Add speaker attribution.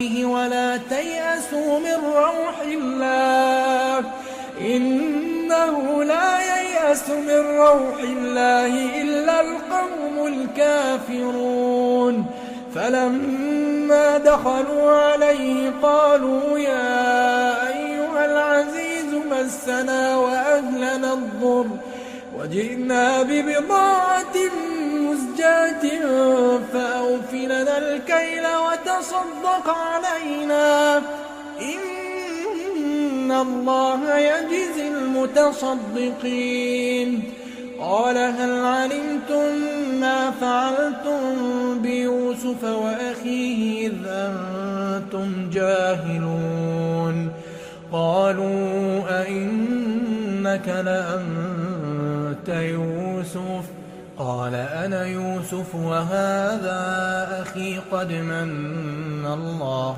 Speaker 1: ولا تيأسوا من روح الله إنه لا ييأس من روح الله إلا القوم الكافرون فلما دخلوا عليه قالوا يا أيها العزيز مسنا وأهلنا الضر وجئنا ببضاعة مزجاة فأوف لنا الكيل وتصدق علينا إن الله يجزي المتصدقين قال هل علمتم ما فعلتم بيوسف وأخيه إذ أنتم جاهلون قالوا أئنك لأنت يوسف قال أنا يوسف وهذا أخي قد من الله